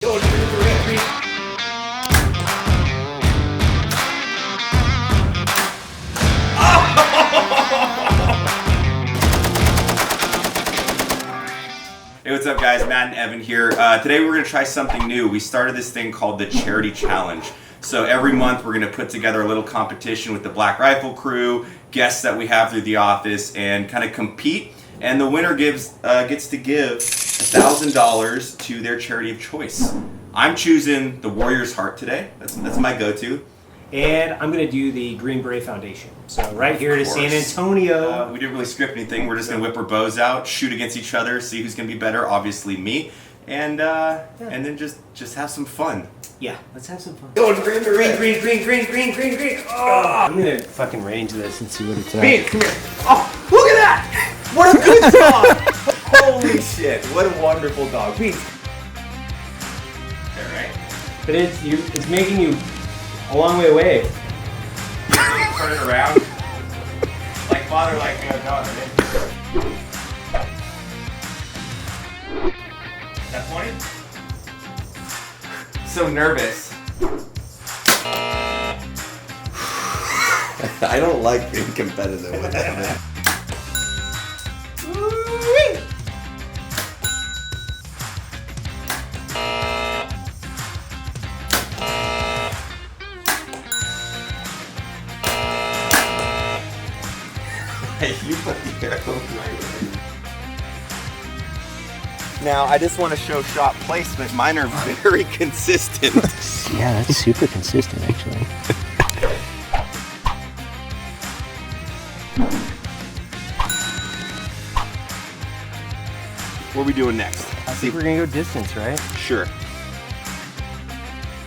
Hey, what's up guys? Matt and Evan here. Today we're going to try something new. We started this thing called the Charity Challenge. So every month we're going to put together a little competition with the Black Rifle crew, guests that we have through the office, and kind of compete. And the winner gets to give $1,000 to their charity of choice. I'm choosing the Warrior's Heart today. That's my go-to. And I'm going to do the Green Beret Foundation. So right here to San Antonio. We didn't really script anything. We're just going to whip our bows out, shoot against each other, see who's going to be better. Obviously me. And then just have some fun. Yeah, let's have some fun. Going green, green. Oh, I'm going to fucking range this and see what it's at. Bean, come here. Oh, look at that! What a good dog! Holy shit, what a wonderful dog. Bean. Alright. But it's making you a long way away. Turn it around. Like father, like daughter. That 20? So nervous. I don't like being competitive with that, man. Hey, you put the arrow right. Now, I just want to show shot placement. Mine are very consistent. Yeah, that's super consistent, actually. What are we doing next? I think we're going to go distance, right? Sure.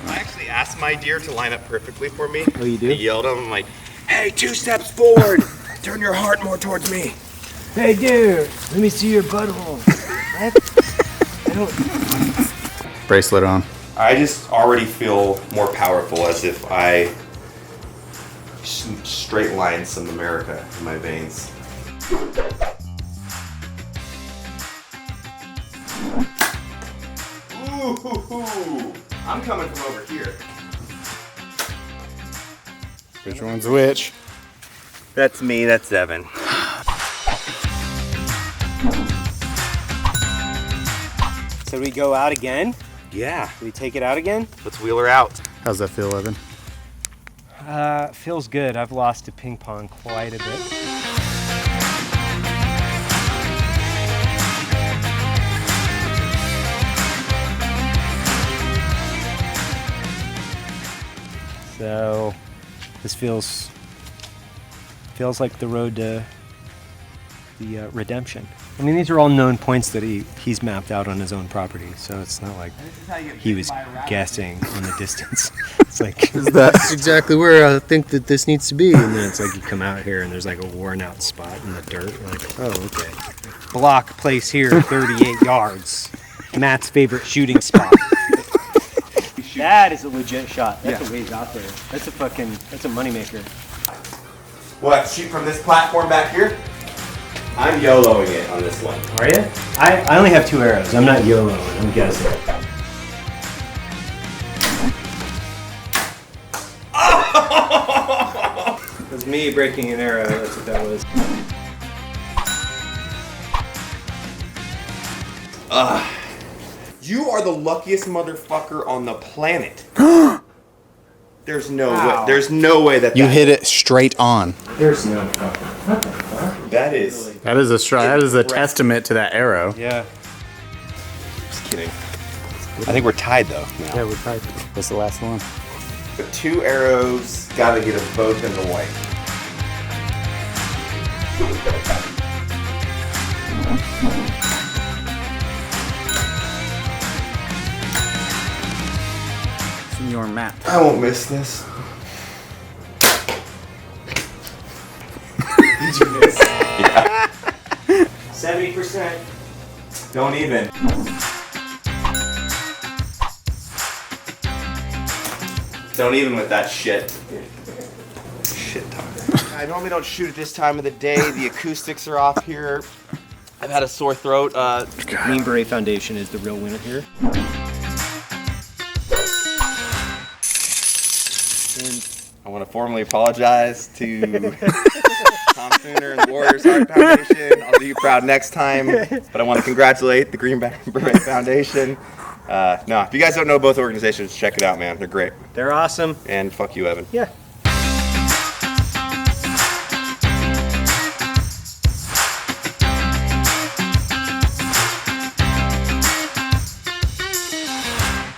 I actually asked my deer to line up perfectly for me. Oh, you do? I yelled at him, I'm like, hey, 2 steps forward. Turn your heart more towards me. Hey, dude, let me see your butthole. What? I don't... Bracelet on. I just already feel more powerful, as if I straight line some America in my veins. Ooh, I'm coming from over here. Which one's which? That's me, that's Evan. So we go out again? Yeah. Do we take it out again? Let's wheel her out. How's that feel, Evan? Feels good. I've lost to ping pong quite a bit. So this feels like the road to the redemption. I mean, these are all known points that he's mapped out on his own property, so it's not like he was guessing on the distance. It's like, that's exactly where I think that this needs to be. And then it's like you come out here and there's like a worn out spot in the dirt. You're like, oh, okay. Block place here, 38 yards. Matt's favorite shooting spot. That is a legit shot. That's a ways out there. That's a moneymaker. What, shoot from this platform back here? I'm YOLOing it on this one. Are you? I only have 2 arrows. I'm not YOLOing. I'm guessing. It was me breaking an arrow. That's what that was. You are the luckiest motherfucker on the planet. There's no way. There's no way that You hit it straight on. There's no fucking. What the fuck? That is. That is a testament to that arrow. Yeah. Just kidding. I think we're tied though. Now. Yeah, we're tied. What's the last one? The 2 arrows gotta get us both in the white. It's in your map. I won't miss this. Did you miss? Yeah. 70%. Don't even. Don't even with that shit. Shit talker. I normally don't shoot at this time of the day. The acoustics are off here. I've had a sore throat. Green Beret Foundation is the real winner here. I want to formally apologize to Tom Sooner and the Warriors Heart Foundation. I'll do you proud next time. But I want to congratulate the Green Beret Foundation. No, if you guys don't know both organizations, check it out, man. They're great. They're awesome. And fuck you, Evan. Yeah.